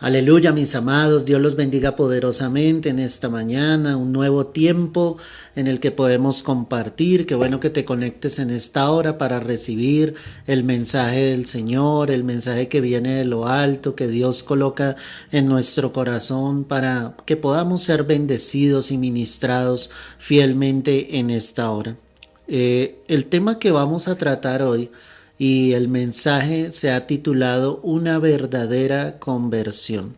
Aleluya, mis amados, Dios los bendiga poderosamente en esta mañana, un nuevo tiempo en el que podemos compartir. Qué bueno que te conectes en esta hora para recibir el mensaje del Señor, el mensaje que viene de lo alto, que Dios coloca en nuestro corazón para que podamos ser bendecidos y ministrados fielmente en esta hora. El tema que vamos a tratar hoy y el mensaje se ha titulado Una verdadera conversión.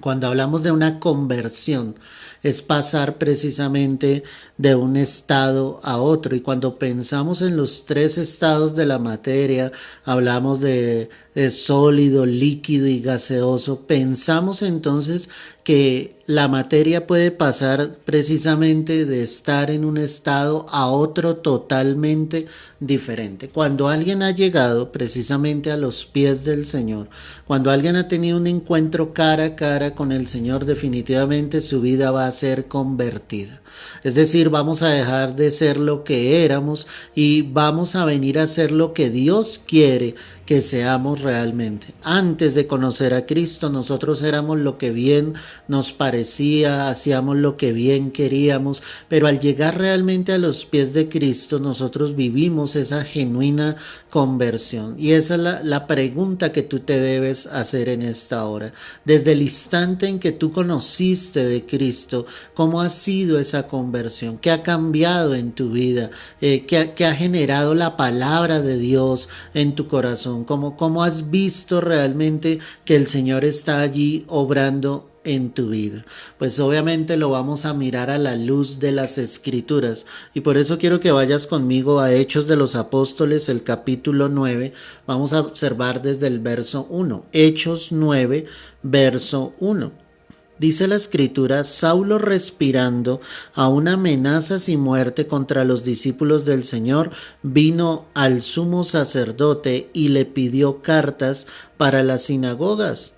Cuando hablamos de una conversión, es pasar precisamente de un estado a otro. Y cuando pensamos en los tres estados de la materia, hablamos de sólido, líquido y gaseoso, pensamos entonces que la materia puede pasar precisamente de estar en un estado a otro totalmente diferente. Cuando alguien ha llegado precisamente a los pies del Señor, cuando alguien ha tenido un encuentro cara a cara con el Señor, definitivamente su vida va a ser convertida. Es decir, vamos a dejar de ser lo que éramos y vamos a venir a ser lo que Dios quiere que seamos realmente. Antes de conocer a Cristo, nosotros éramos lo que bien nos parecía, hacíamos lo que bien queríamos, pero al llegar realmente a los pies de Cristo, nosotros vivimos esa genuina conversión. Y esa es la pregunta que tú te debes hacer en esta hora. Desde el instante en que tú conociste de Cristo, ¿cómo ha sido esa conversión? ¿Qué ha cambiado en tu vida? ¿Qué ha generado la palabra de Dios en tu corazón? ¿Cómo has visto realmente que el Señor está allí obrando en tu vida? Pues obviamente lo vamos a mirar a la luz de las Escrituras, y por eso quiero que vayas conmigo a Hechos de los Apóstoles, el capítulo 9. Vamos a observar desde el verso 1. Hechos 9, verso 1. Dice la Escritura: Saulo, respirando aún amenazas y muerte contra los discípulos del Señor, vino al sumo sacerdote y le pidió cartas para las sinagogas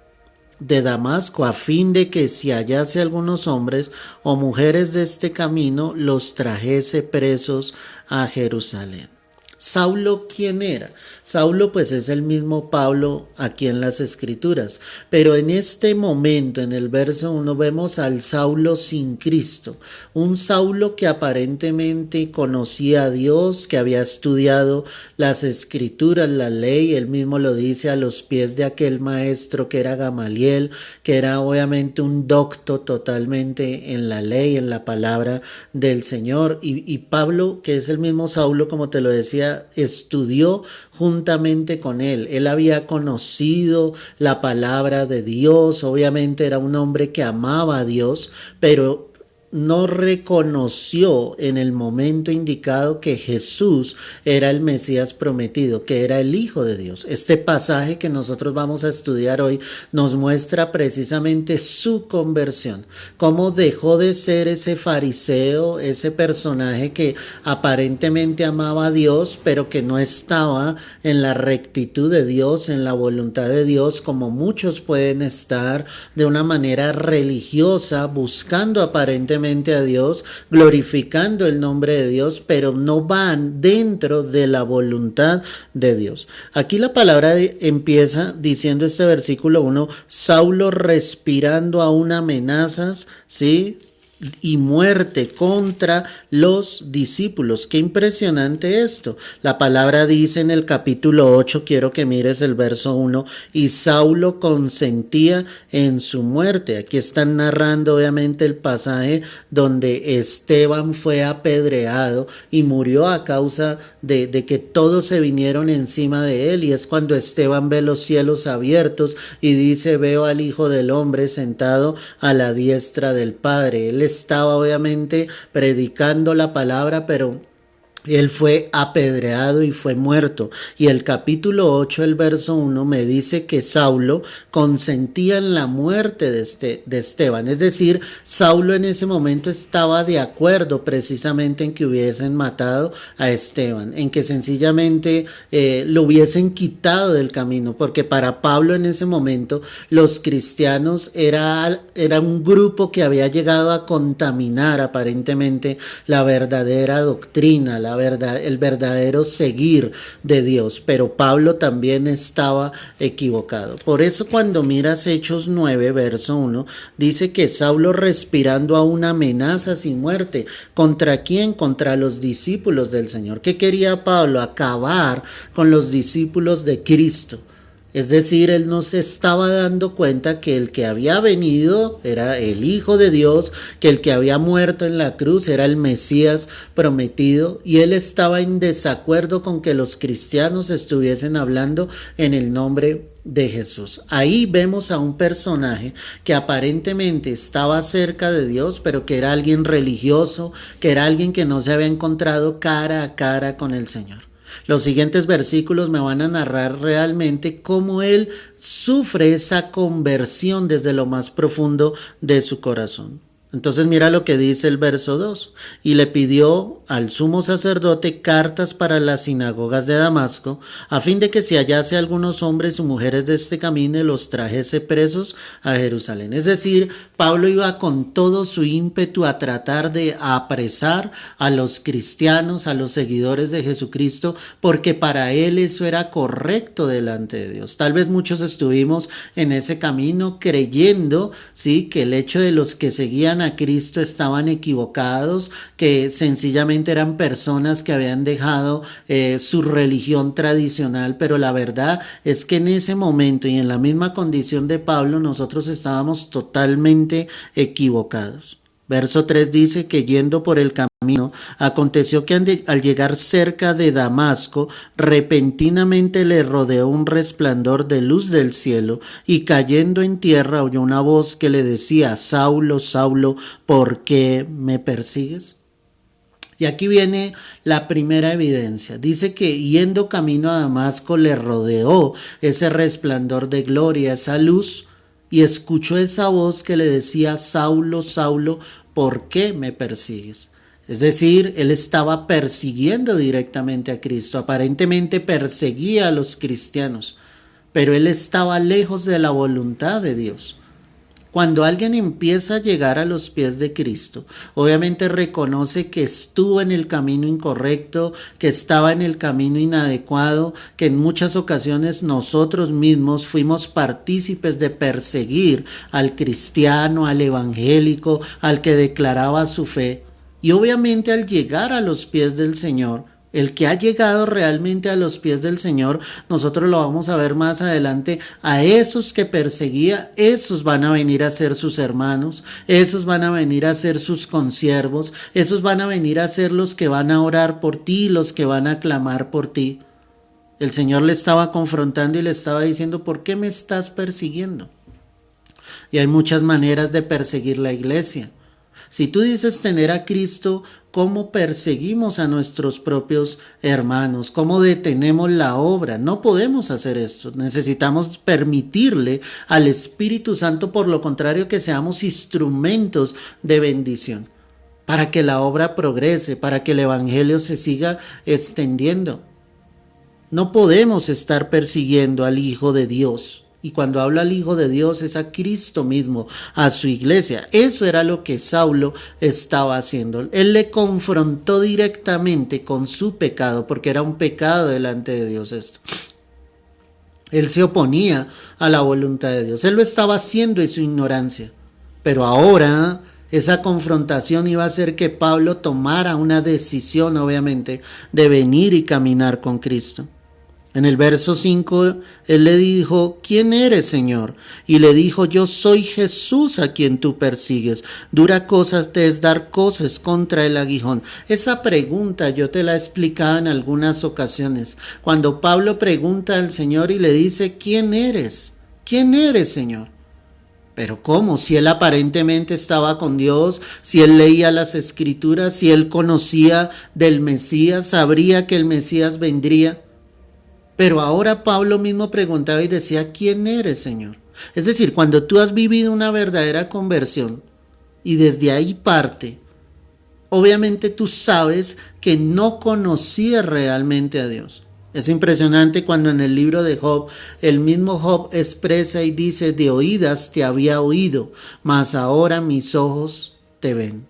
de Damasco, a fin de que si hallase algunos hombres o mujeres de este camino, los trajese presos a Jerusalén. Saulo, ¿quién era? Saulo pues es el mismo Pablo aquí en las Escrituras, pero en este momento, en el verso 1, vemos al Saulo sin Cristo, un Saulo que aparentemente conocía a Dios, que había estudiado las Escrituras, la ley. Él mismo lo dice, a los pies de aquel maestro que era Gamaliel, que era obviamente un docto totalmente en la ley, en la palabra del Señor. Y Pablo, que es el mismo Saulo, como te lo decía, estudió juntamente con él. Él había conocido la palabra de Dios. Obviamente era un hombre que amaba a Dios, pero no reconoció en el momento indicado que Jesús era el Mesías prometido, que era el Hijo de Dios. Este pasaje que nosotros vamos a estudiar hoy nos muestra precisamente su conversión, cómo dejó de ser ese fariseo, ese personaje que aparentemente amaba a Dios, pero que no estaba en la rectitud de Dios, en la voluntad de Dios, como muchos pueden estar de una manera religiosa, buscando aparentemente a Dios, glorificando el nombre de Dios, pero no van dentro de la voluntad de Dios. Aquí la palabra empieza diciendo este versículo 1, Saulo respirando aún amenazas, ¿sí?, y muerte contra los discípulos. Qué impresionante esto. La palabra dice en el capítulo 8, quiero que mires el verso 1, y Saulo consentía en su muerte. Aquí están narrando obviamente el pasaje donde Esteban fue apedreado y murió a causa de que todos se vinieron encima de él, y es cuando Esteban ve los cielos abiertos y dice: veo al Hijo del Hombre sentado a la diestra del Padre. Él estaba obviamente predicando la palabra, pero él fue apedreado y fue muerto. Y el capítulo 8, el verso 1, me dice que Saulo consentía en la muerte de Esteban. Es decir, Saulo en ese momento estaba de acuerdo precisamente en que hubiesen matado a Esteban, en que sencillamente lo hubiesen quitado del camino, porque para Pablo en ese momento los cristianos era un grupo que había llegado a contaminar aparentemente la verdadera doctrina, la el verdadero seguir de Dios, pero Pablo también estaba equivocado. Por eso cuando miras Hechos 9, verso 1, dice que Saulo respirando aún amenazas y muerte. ¿Contra quién? Contra los discípulos del Señor. ¿Qué quería Pablo? Acabar con los discípulos de Cristo. Es decir, él no se estaba dando cuenta que el que había venido era el Hijo de Dios, que el que había muerto en la cruz era el Mesías prometido, y él estaba en desacuerdo con que los cristianos estuviesen hablando en el nombre de Jesús. Ahí vemos a un personaje que aparentemente estaba cerca de Dios, pero que era alguien religioso, que era alguien que no se había encontrado cara a cara con el Señor. Los siguientes versículos me van a narrar realmente cómo él sufre esa conversión desde lo más profundo de su corazón. Entonces mira lo que dice el verso 2. Y le pidió al sumo sacerdote cartas para las sinagogas de Damasco, a fin de que si hallase algunos hombres o mujeres de este camino, los trajese presos a Jerusalén. Es decir, Pablo iba con todo su ímpetu a tratar de apresar a los cristianos, a los seguidores de Jesucristo, porque para él eso era correcto delante de Dios. Tal vez muchos estuvimos en ese camino creyendo, ¿sí?, que el hecho de los que seguían a Cristo estaban equivocados, que sencillamente eran personas que habían dejado su religión tradicional, pero la verdad es que en ese momento y en la misma condición de Pablo nosotros estábamos totalmente equivocados. Verso 3 dice que yendo por el camino, aconteció que al llegar cerca de Damasco, repentinamente le rodeó un resplandor de luz del cielo, y cayendo en tierra oyó una voz que le decía: Saulo, Saulo, ¿por qué me persigues? Y aquí viene la primera evidencia. Dice que yendo camino a Damasco le rodeó ese resplandor de gloria, esa luz, y escuchó esa voz que le decía: Saulo, Saulo, ¿por qué me persigues? Es decir, él estaba persiguiendo directamente a Cristo, aparentemente perseguía a los cristianos, pero él estaba lejos de la voluntad de Dios. Cuando alguien empieza a llegar a los pies de Cristo, obviamente reconoce que estuvo en el camino incorrecto, que estaba en el camino inadecuado, que en muchas ocasiones nosotros mismos fuimos partícipes de perseguir al cristiano, al evangélico, al que declaraba su fe. Y obviamente al llegar a los pies del Señor, el que ha llegado realmente a los pies del Señor, nosotros lo vamos a ver más adelante, a esos que perseguía, esos van a venir a ser sus hermanos, esos van a venir a ser sus consiervos, esos van a venir a ser los que van a orar por ti, los que van a clamar por ti. El Señor le estaba confrontando y le estaba diciendo: ¿por qué me estás persiguiendo? Y hay muchas maneras de perseguir la iglesia. Si tú dices tener a Cristo, ¿cómo perseguimos a nuestros propios hermanos? ¿Cómo detenemos la obra? No podemos hacer esto. Necesitamos permitirle al Espíritu Santo, por lo contrario, que seamos instrumentos de bendición, para que la obra progrese, para que el Evangelio se siga extendiendo. No podemos estar persiguiendo al Hijo de Dios. Y cuando habla al Hijo de Dios es a Cristo mismo, a su iglesia. Eso era lo que Saulo estaba haciendo. Él le confrontó directamente con su pecado, porque era un pecado delante de Dios esto. Él se oponía a la voluntad de Dios. Él lo estaba haciendo en su ignorancia. Pero ahora esa confrontación iba a hacer que Pablo tomara una decisión, obviamente, de venir y caminar con Cristo. En el verso 5, él le dijo: ¿quién eres, Señor? Y le dijo: yo soy Jesús a quien tú persigues. Dura cosa te es dar coces contra el aguijón. Esa pregunta yo te la he explicado en algunas ocasiones. Cuando Pablo pregunta al Señor y le dice: ¿quién eres? ¿Quién eres, Señor? Pero ¿cómo? Si él aparentemente estaba con Dios, si él leía las Escrituras, si él conocía del Mesías, sabría que el Mesías vendría. Pero ahora Pablo mismo preguntaba y decía: ¿quién eres, Señor? Es decir, cuando tú has vivido una verdadera conversión y desde ahí parte, obviamente tú sabes que no conocías realmente a Dios. Es impresionante cuando en el libro de Job, el mismo Job expresa y dice: de oídas te había oído, mas ahora mis ojos te ven.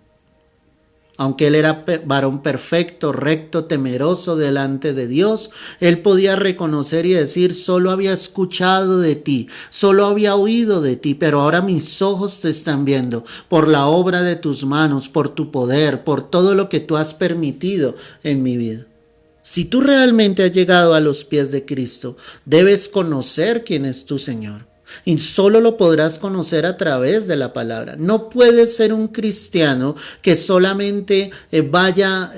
Aunque él era varón perfecto, recto, temeroso delante de Dios, él podía reconocer y decir: solo había escuchado de ti, solo había oído de ti, pero ahora mis ojos te están viendo por la obra de tus manos, por tu poder, por todo lo que tú has permitido en mi vida. Si tú realmente has llegado a los pies de Cristo, debes conocer quién es tu Señor. Y solo lo podrás conocer a través de la palabra. No puedes ser un cristiano que solamente vaya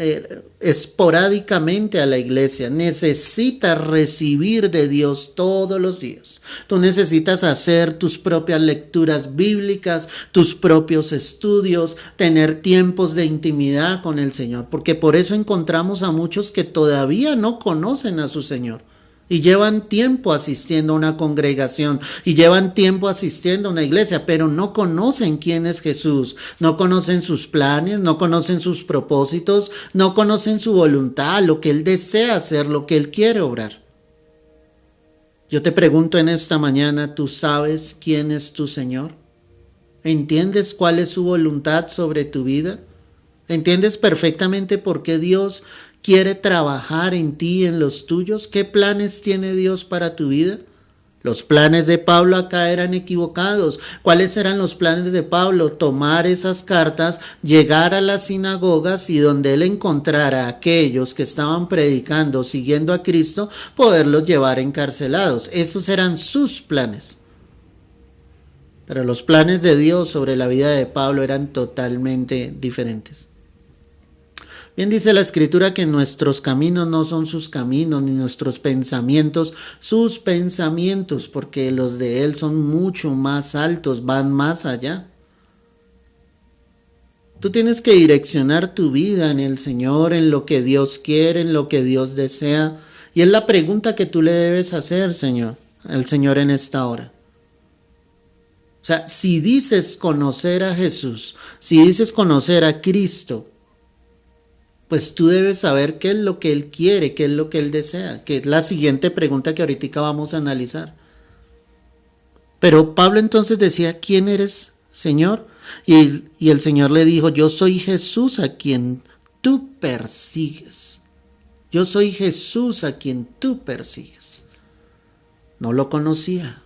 esporádicamente a la iglesia. Necesitas recibir de Dios todos los días. Tú necesitas hacer tus propias lecturas bíblicas, tus propios estudios, tener tiempos de intimidad con el Señor. Porque por eso encontramos a muchos que todavía no conocen a su Señor. Y llevan tiempo asistiendo a una congregación y llevan tiempo asistiendo a una iglesia, pero no conocen quién es Jesús, no conocen sus planes, no conocen sus propósitos, no conocen su voluntad, lo que Él desea hacer, lo que Él quiere obrar. Yo te pregunto en esta mañana, ¿tú sabes quién es tu Señor? ¿Entiendes cuál es su voluntad sobre tu vida? ¿Entiendes perfectamente por qué Dios quiere trabajar en ti y en los tuyos? ¿Qué planes tiene Dios para tu vida? Los planes de Pablo acá eran equivocados. ¿Cuáles eran los planes de Pablo? Tomar esas cartas, llegar a las sinagogas y donde él encontrara a aquellos que estaban predicando, siguiendo a Cristo, poderlos llevar encarcelados. Esos eran sus planes. Pero los planes de Dios sobre la vida de Pablo eran totalmente diferentes. Bien dice la Escritura que nuestros caminos no son sus caminos, ni nuestros pensamientos sus pensamientos, porque los de Él son mucho más altos, van más allá. Tú tienes que direccionar tu vida en el Señor, en lo que Dios quiere, en lo que Dios desea. Y es la pregunta que tú le debes hacer, al Señor en esta hora. O sea, si dices conocer a Jesús, si dices conocer a Cristo, pues tú debes saber qué es lo que Él quiere, qué es lo que Él desea, que es la siguiente pregunta que ahorita vamos a analizar. Pero Pablo entonces decía: ¿quién eres, Señor? Y el Señor le dijo: yo soy Jesús a quien tú persigues. Yo soy Jesús a quien tú persigues. No lo conocía.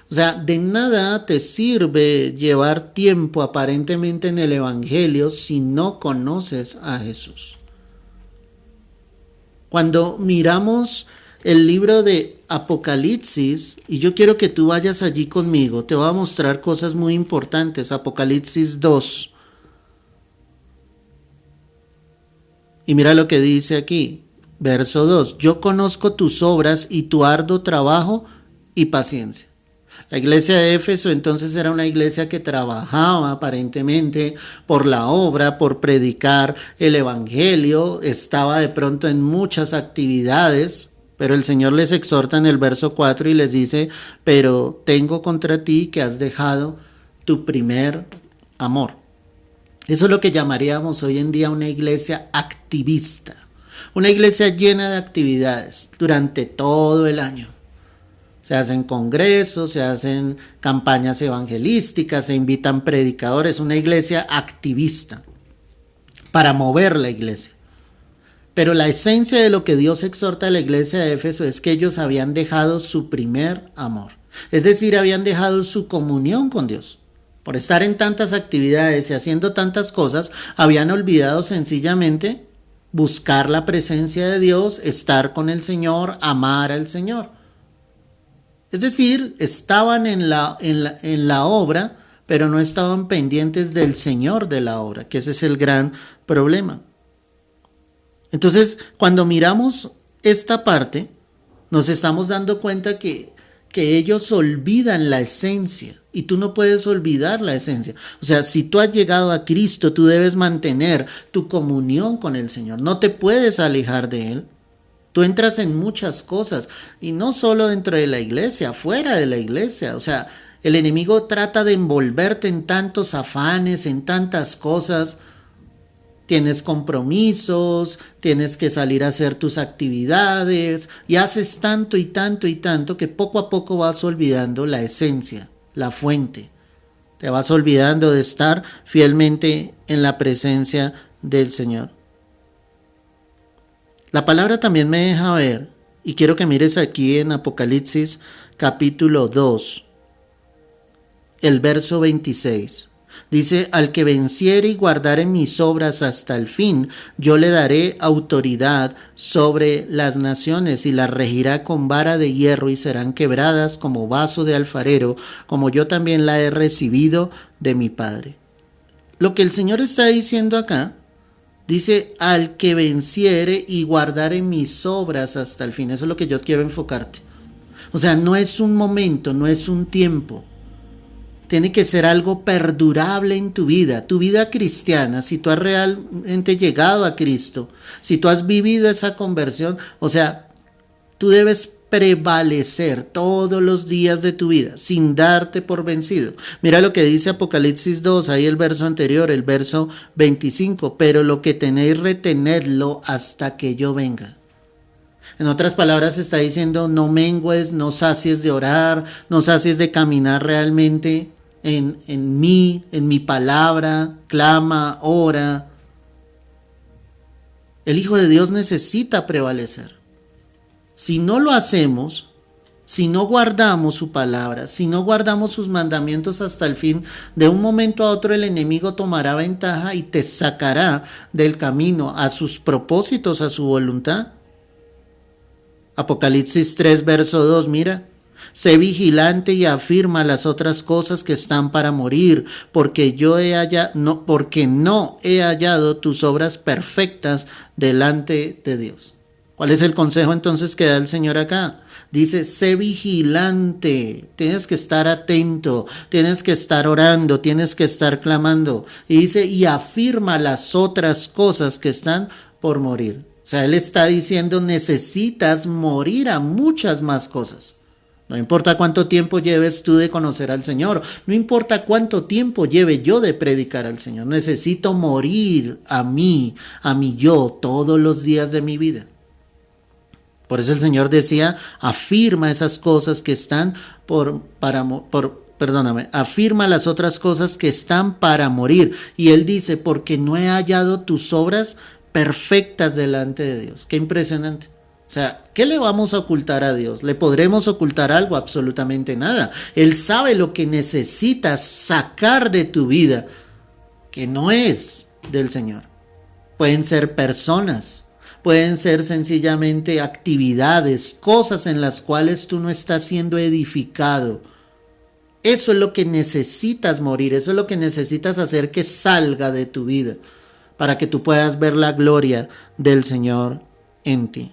O sea, de nada te sirve llevar tiempo aparentemente en el Evangelio si no conoces a Jesús. Cuando miramos el libro de Apocalipsis, y yo quiero que tú vayas allí conmigo, te voy a mostrar cosas muy importantes. Apocalipsis 2. Y mira lo que dice aquí, verso 2. Yo conozco tus obras y tu arduo trabajo y paciencia. La iglesia de Éfeso entonces era una iglesia que trabajaba aparentemente por la obra, por predicar el evangelio, estaba de pronto en muchas actividades, pero el Señor les exhorta en el verso 4 y les dice: pero tengo contra ti que has dejado tu primer amor. Eso es lo que llamaríamos hoy en día una iglesia activista, una iglesia llena de actividades durante todo el año. Se hacen congresos, se hacen campañas evangelísticas, se invitan predicadores, una iglesia activista para mover la iglesia. Pero la esencia de lo que Dios exhorta a la iglesia de Éfeso es que ellos habían dejado su primer amor. Es decir, habían dejado su comunión con Dios. Por estar en tantas actividades y haciendo tantas cosas, habían olvidado sencillamente buscar la presencia de Dios, estar con el Señor, amar al Señor. Es decir, estaban en la obra, pero no estaban pendientes del Señor de la obra, que ese es el gran problema. Entonces, cuando miramos esta parte, nos estamos dando cuenta que ellos olvidan la esencia, y tú no puedes olvidar la esencia. O sea, si tú has llegado a Cristo, tú debes mantener tu comunión con el Señor, no te puedes alejar de Él. Tú entras en muchas cosas, y no solo dentro de la iglesia, fuera de la iglesia. O sea, el enemigo trata de envolverte en tantos afanes, en tantas cosas. Tienes compromisos, tienes que salir a hacer tus actividades, y haces tanto y tanto y tanto que poco a poco vas olvidando la esencia, la fuente. Te vas olvidando de estar fielmente en la presencia del Señor. La palabra también me deja ver, y quiero que mires aquí en Apocalipsis capítulo 2, el verso 26. Dice, al que venciere y guardare mis obras hasta el fin, yo le daré autoridad sobre las naciones y las regirá con vara de hierro y serán quebradas como vaso de alfarero, como yo también la he recibido de mi Padre. Lo que el Señor está diciendo acá, dice, al que venciere y guardare mis obras hasta el fin. Eso es lo que yo quiero enfocarte. O sea, no es un momento, no es un tiempo. Tiene que ser algo perdurable en tu vida cristiana. Si tú has realmente llegado a Cristo, si tú has vivido esa conversión, o sea, tú debes prevalecer todos los días de tu vida sin darte por vencido. Mira lo que dice Apocalipsis 2, ahí el verso anterior, el verso 25, pero lo que tenéis retenedlo hasta que yo venga. En otras palabras está diciendo, no mengues, no sacies de orar, no sacies de caminar realmente en mi palabra, clama, ora. El Hijo de Dios necesita prevalecer. Si no lo hacemos, si no guardamos su palabra, si no guardamos sus mandamientos hasta el fin, de un momento a otro el enemigo tomará ventaja y te sacará del camino a sus propósitos, a su voluntad. Apocalipsis 3, verso 2, mira. Sé vigilante y afirma las otras cosas que están para morir, porque no he hallado tus obras perfectas delante de Dios. ¿Cuál es el consejo entonces que da el Señor acá? Dice, sé vigilante, tienes que estar atento, tienes que estar orando, tienes que estar clamando. Y dice, y afirma las otras cosas que están por morir. O sea, Él está diciendo, necesitas morir a muchas más cosas. No importa cuánto tiempo lleves tú de conocer al Señor, no importa cuánto tiempo lleve yo de predicar al Señor, necesito morir a mi yo, todos los días de mi vida. Por eso el Señor decía, afirma esas cosas que están afirma las otras cosas que están para morir. Y Él dice, porque no he hallado tus obras perfectas delante de Dios. Qué impresionante. O sea, ¿qué le vamos a ocultar a Dios? ¿Le podremos ocultar algo? Absolutamente nada. Él sabe lo que necesitas sacar de tu vida, que no es del Señor. Pueden ser personas, pueden ser sencillamente actividades, cosas en las cuales tú no estás siendo edificado. Eso es lo que necesitas morir, eso es lo que necesitas hacer que salga de tu vida, para que tú puedas ver la gloria del Señor en ti.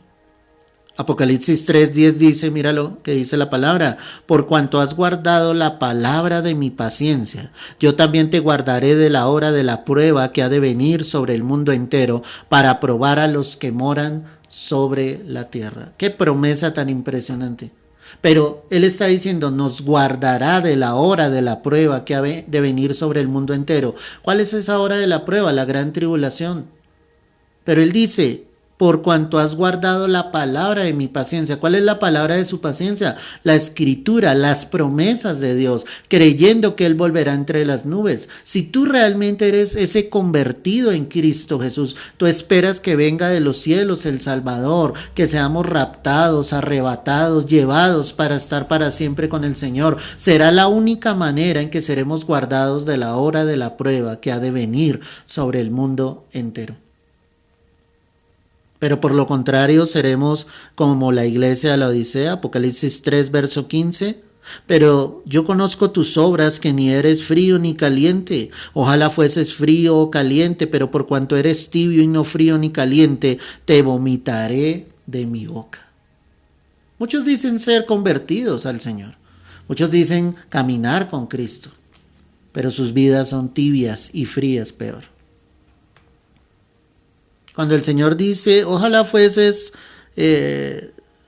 Apocalipsis 3:10 dice, mira lo que dice la palabra, por cuanto has guardado la palabra de mi paciencia, yo también te guardaré de la hora de la prueba que ha de venir sobre el mundo entero para probar a los que moran sobre la tierra. Qué promesa tan impresionante. Pero Él está diciendo, nos guardará de la hora de la prueba que ha de venir sobre el mundo entero. ¿Cuál es esa hora de la prueba? La gran tribulación. Pero Él dice, por cuanto has guardado la palabra de mi paciencia. ¿Cuál es la palabra de su paciencia? La escritura, las promesas de Dios, creyendo que Él volverá entre las nubes. Si tú realmente eres ese convertido en Cristo Jesús, tú esperas que venga de los cielos el Salvador, que seamos raptados, arrebatados, llevados para estar para siempre con el Señor. Será la única manera en que seremos guardados de la hora de la prueba que ha de venir sobre el mundo entero. Pero por lo contrario seremos como la iglesia de la Odisea, Apocalipsis 3, verso 15. Pero yo conozco tus obras, que ni eres frío ni caliente. Ojalá fueses frío o caliente, pero por cuanto eres tibio y no frío ni caliente, te vomitaré de mi boca. Muchos dicen ser convertidos al Señor. Muchos dicen caminar con Cristo. Pero sus vidas son tibias y frías peor. Cuando el Señor dice, ojalá fueses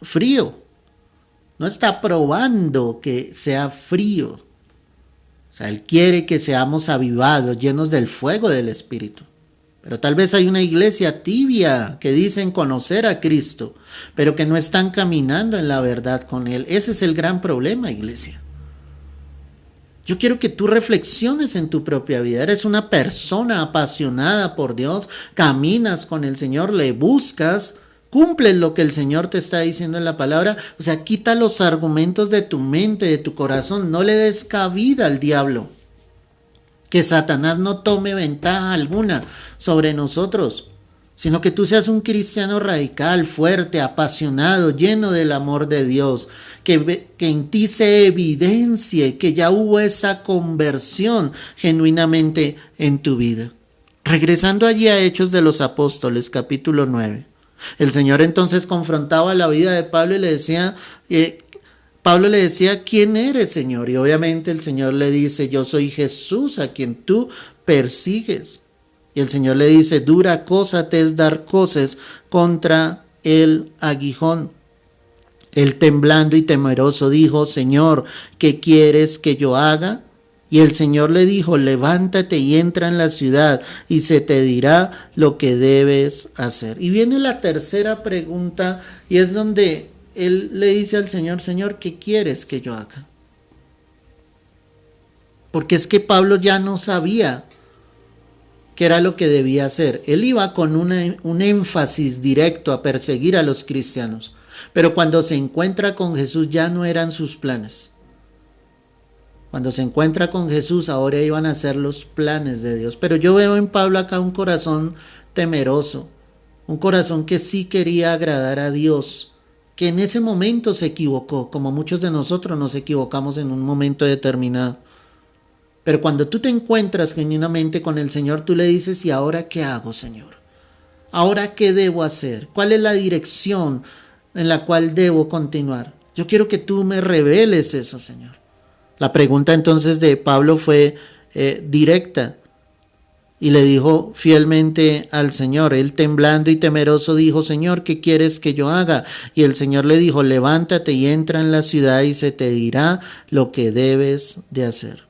frío, no está probando que sea frío. O sea, Él quiere que seamos avivados, llenos del fuego del Espíritu. Pero tal vez hay una iglesia tibia que dicen conocer a Cristo, pero que no están caminando en la verdad con Él. Ese es el gran problema, iglesia. Yo quiero que tú reflexiones en tu propia vida. Eres una persona apasionada por Dios, caminas con el Señor, le buscas, cumples lo que el Señor te está diciendo en la palabra. O sea, quita los argumentos de tu mente, de tu corazón. No le des cabida al diablo. Que Satanás no tome ventaja alguna sobre nosotros, sino que tú seas un cristiano radical, fuerte, apasionado, lleno del amor de Dios, que en ti se evidencie que ya hubo esa conversión genuinamente en tu vida. Regresando allí a Hechos de los Apóstoles, capítulo 9, el Señor entonces confrontaba la vida de Pablo y le decía, Pablo le decía, ¿quién eres, Señor? Y obviamente el Señor le dice, yo soy Jesús a quien tú persigues. Y el Señor le dice, dura cosa te es dar coces contra el aguijón. Él temblando y temeroso dijo, Señor, ¿qué quieres que yo haga? Y el Señor le dijo, levántate y entra en la ciudad y se te dirá lo que debes hacer. Y viene la tercera pregunta y es donde él le dice al Señor, Señor, ¿qué quieres que yo haga? Porque es que Pablo ya no sabía qué era lo que debía hacer. Él iba con un énfasis directo a perseguir a los cristianos, pero cuando se encuentra con Jesús ya no eran sus planes. Cuando se encuentra con Jesús ahora iban a ser los planes de Dios. Pero yo veo en Pablo acá un corazón temeroso, un corazón que sí quería agradar a Dios, que en ese momento se equivocó, como muchos de nosotros nos equivocamos en un momento determinado. Pero cuando tú te encuentras genuinamente con el Señor, tú le dices, ¿y ahora qué hago, Señor? ¿Ahora qué debo hacer? ¿Cuál es la dirección en la cual debo continuar? Yo quiero que tú me reveles eso, Señor. La pregunta entonces de Pablo fue directa y le dijo fielmente al Señor. Él temblando y temeroso dijo, Señor, ¿qué quieres que yo haga? Y el Señor le dijo, levántate y entra en la ciudad y se te dirá lo que debes de hacer.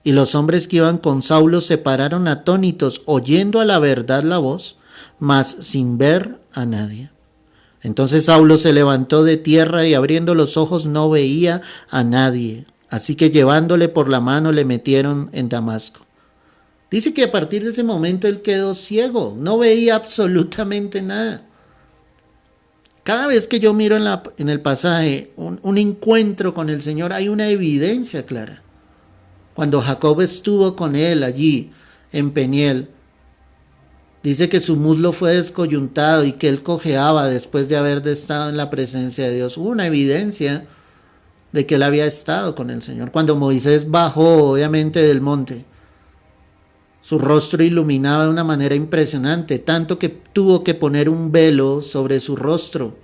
Y los hombres que iban con Saulo se pararon atónitos, oyendo a la verdad la voz, mas sin ver a nadie. Entonces Saulo se levantó de tierra y abriendo los ojos no veía a nadie. Así que llevándole por la mano le metieron en Damasco. Dice que a partir de ese momento él quedó ciego, no veía absolutamente nada. Cada vez que yo miro en el pasaje un encuentro con el Señor, hay una evidencia clara. Cuando Jacob estuvo con él allí en Peniel, dice que su muslo fue descoyuntado y que él cojeaba después de haber estado en la presencia de Dios. Hubo una evidencia de que él había estado con el Señor. Cuando Moisés bajó obviamente del monte, su rostro iluminaba de una manera impresionante, tanto que tuvo que poner un velo sobre su rostro,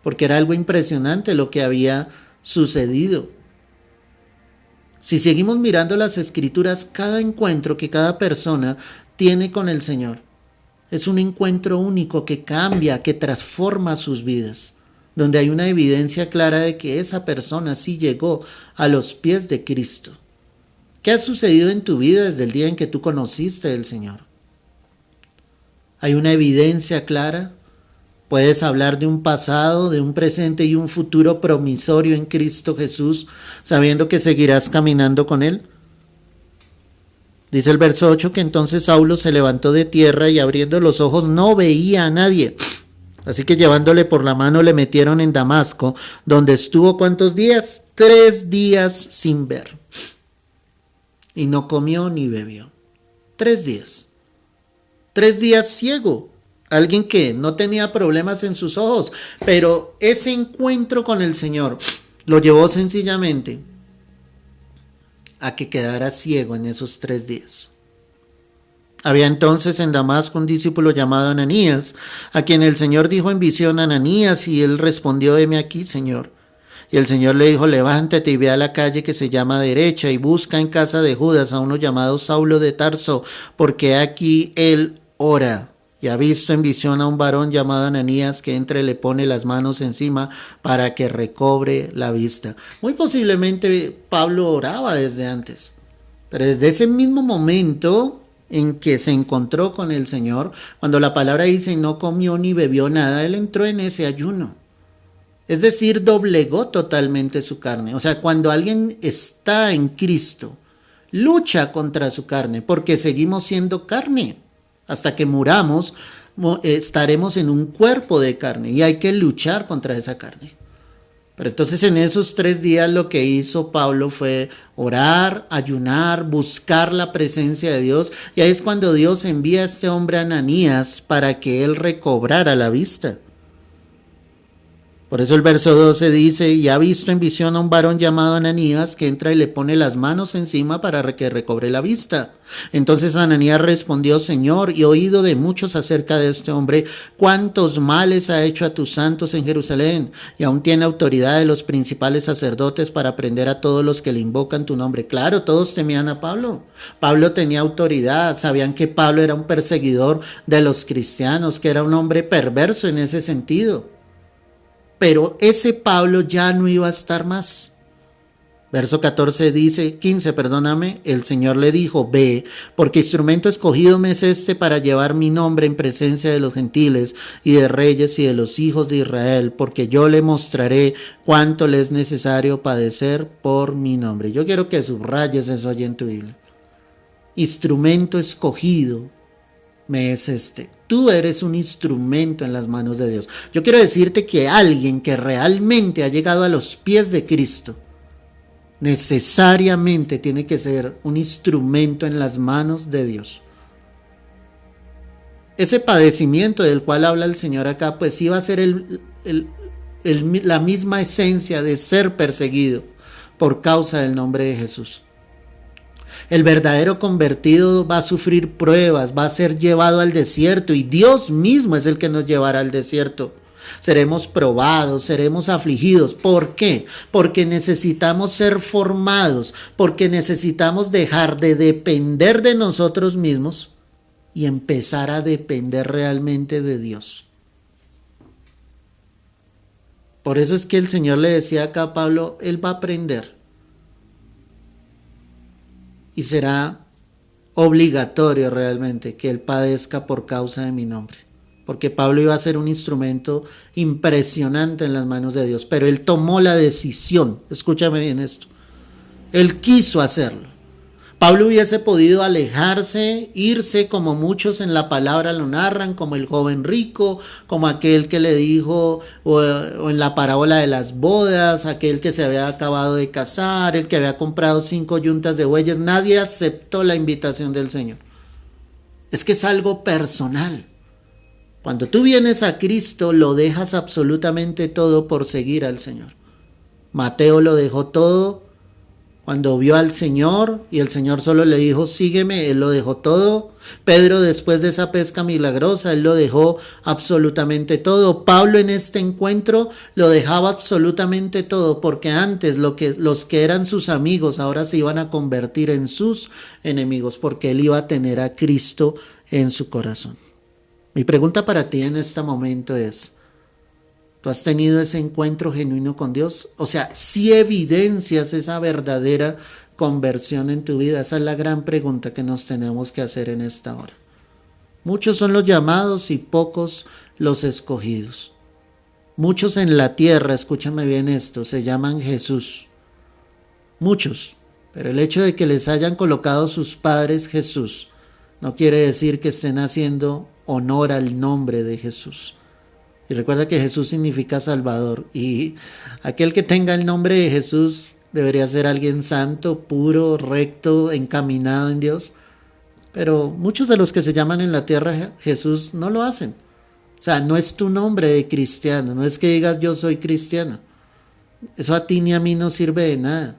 porque era algo impresionante lo que había sucedido. Si seguimos mirando las Escrituras, cada encuentro que cada persona tiene con el Señor es un encuentro único que cambia, que transforma sus vidas, donde hay una evidencia clara de que esa persona sí llegó a los pies de Cristo. ¿Qué ha sucedido en tu vida desde el día en que tú conociste al Señor? ¿Hay una evidencia clara? Puedes hablar de un pasado, de un presente y un futuro promisorio en Cristo Jesús, sabiendo que seguirás caminando con Él. Dice el verso 8 que entonces Saulo se levantó de tierra y abriendo los ojos no veía a nadie. Así que llevándole por la mano le metieron en Damasco, donde estuvo ¿cuántos días? 3 días sin ver. Y no comió ni bebió. 3 días. 3 días ciego. Alguien que no tenía problemas en sus ojos, pero ese encuentro con el Señor lo llevó sencillamente a que quedara ciego en esos 3 días. Había entonces en Damasco un discípulo llamado Ananías, a quien el Señor dijo en visión, Ananías, y él respondió, heme aquí, Señor. Y el Señor le dijo, levántate y ve a la calle que se llama Derecha y busca en casa de Judas a uno llamado Saulo de Tarso, porque aquí él ora. Y ha visto en visión a un varón llamado Ananías que entra y le pone las manos encima para que recobre la vista. Muy posiblemente Pablo oraba desde antes, pero desde ese mismo momento en que se encontró con el Señor, cuando la palabra dice no comió ni bebió nada, él entró en ese ayuno. Es decir, doblegó totalmente su carne. O sea, cuando alguien está en Cristo, lucha contra su carne, porque seguimos siendo carne. Hasta que muramos, estaremos en un cuerpo de carne y hay que luchar contra esa carne. Pero entonces en esos 3 días lo que hizo Pablo fue orar, ayunar, buscar la presencia de Dios. Y ahí es cuando Dios envía a este hombre Ananías para que él recobrara la vista. Por eso el verso 12 dice, y ha visto en visión a un varón llamado Ananías que entra y le pone las manos encima para que recobre la vista. Entonces Ananías respondió, Señor, y he oído de muchos acerca de este hombre, cuántos males ha hecho a tus santos en Jerusalén, y aún tiene autoridad de los principales sacerdotes para prender a todos los que le invocan tu nombre. Claro, todos temían a Pablo. Pablo tenía autoridad, sabían que Pablo era un perseguidor de los cristianos, que era un hombre perverso en ese sentido. Pero ese Pablo ya no iba a estar más. Verso 14 dice, 15, perdóname, el Señor le dijo, ve, porque instrumento escogido me es este para llevar mi nombre en presencia de los gentiles y de reyes y de los hijos de Israel, porque yo le mostraré cuánto le es necesario padecer por mi nombre. Yo quiero que subrayes eso allí en tu Biblia. Instrumento escogido me es este. Tú eres un instrumento en las manos de Dios. Yo quiero decirte que alguien que realmente ha llegado a los pies de Cristo necesariamente tiene que ser un instrumento en las manos de Dios. Ese padecimiento del cual habla el Señor acá, pues iba a ser la misma esencia de ser perseguido por causa del nombre de Jesús. El verdadero convertido va a sufrir pruebas, va a ser llevado al desierto y Dios mismo es el que nos llevará al desierto. Seremos probados, seremos afligidos. ¿Por qué? Porque necesitamos ser formados, porque necesitamos dejar de depender de nosotros mismos y empezar a depender realmente de Dios. Por eso es que el Señor le decía acá a Pablo, él va a aprender. Y será obligatorio realmente que él padezca por causa de mi nombre. Porque Pablo iba a ser un instrumento impresionante en las manos de Dios. Pero él tomó la decisión, escúchame bien esto, él quiso hacerlo. Pablo hubiese podido alejarse, irse como muchos en la palabra lo narran, como el joven rico, como aquel que le dijo, o en la parábola de las bodas, aquel que se había acabado de casar, el que había comprado 5 yuntas de bueyes. Nadie aceptó la invitación del Señor. Es que es algo personal. Cuando tú vienes a Cristo, lo dejas absolutamente todo por seguir al Señor. Mateo lo dejó todo cuando vio al Señor y el Señor solo le dijo, sígueme, él lo dejó todo. Pedro, después de esa pesca milagrosa, él lo dejó absolutamente todo. Pablo en este encuentro lo dejaba absolutamente todo, porque antes los que eran sus amigos ahora se iban a convertir en sus enemigos, porque él iba a tener a Cristo en su corazón. Mi pregunta para ti en este momento es, ¿tú has tenido ese encuentro genuino con Dios? O sea, ¿si evidencias esa verdadera conversión en tu vida? Esa es la gran pregunta que nos tenemos que hacer en esta hora. Muchos son los llamados y pocos los escogidos. Muchos en la tierra, escúchame bien esto, se llaman Jesús. Muchos, pero el hecho de que les hayan colocado sus padres Jesús no quiere decir que estén haciendo honor al nombre de Jesús. Y recuerda que Jesús significa Salvador, y aquel que tenga el nombre de Jesús debería ser alguien santo, puro, recto, encaminado en Dios. Pero muchos de los que se llaman en la tierra Jesús no lo hacen. O sea, no es tu nombre de cristiano, no es que digas yo soy cristiano. Eso a ti ni a mí no sirve de nada.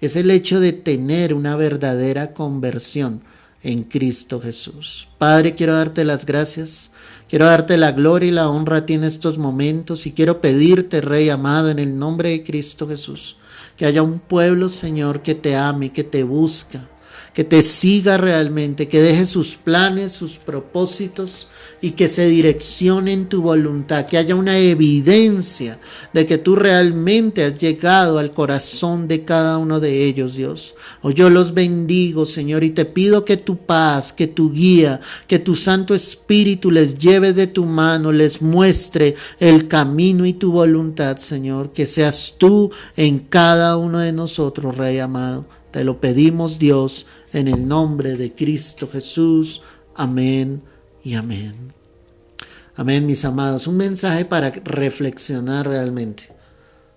Es el hecho de tener una verdadera conversión en Cristo Jesús. Padre, quiero darte las gracias, quiero darte la gloria y la honra a ti en estos momentos, y quiero pedirte, Rey amado, en el nombre de Cristo Jesús, que haya un pueblo, Señor, que te ame, que te busca, que te siga realmente, que deje sus planes, sus propósitos y que se direccione en tu voluntad, que haya una evidencia de que tú realmente has llegado al corazón de cada uno de ellos, Dios. Hoy yo los bendigo, Señor, y te pido que tu paz, que tu guía, que tu Santo Espíritu les lleve de tu mano, les muestre el camino y tu voluntad, Señor, que seas tú en cada uno de nosotros, Rey amado. Te lo pedimos, Dios, en el nombre de Cristo Jesús. Amén y amén. Amén, mis amados. Un mensaje para reflexionar realmente.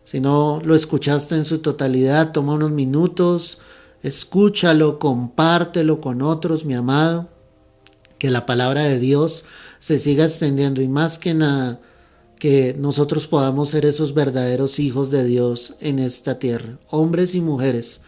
Si no lo escuchaste en su totalidad, toma unos minutos, escúchalo, compártelo con otros, mi amado. Que la palabra de Dios se siga extendiendo y más que nada, que nosotros podamos ser esos verdaderos hijos de Dios en esta tierra. Hombres y mujeres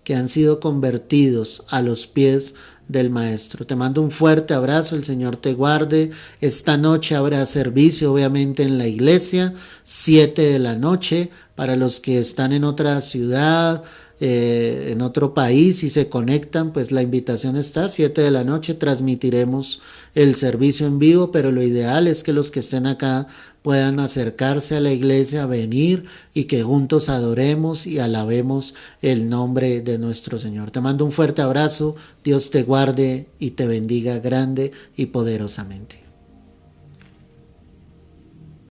que han sido convertidos a los pies del Maestro. Te mando un fuerte abrazo, el Señor te guarde. Esta noche habrá servicio, obviamente, en la iglesia, 7 de la noche, para los que están en otra ciudad, en otro país y se conectan, pues la invitación está, 7 de la noche, transmitiremos el servicio en vivo, pero lo ideal es que los que estén acá puedan acercarse a la iglesia, venir y que juntos adoremos y alabemos el nombre de nuestro Señor. Te mando un fuerte abrazo, Dios te guarde y te bendiga grande y poderosamente.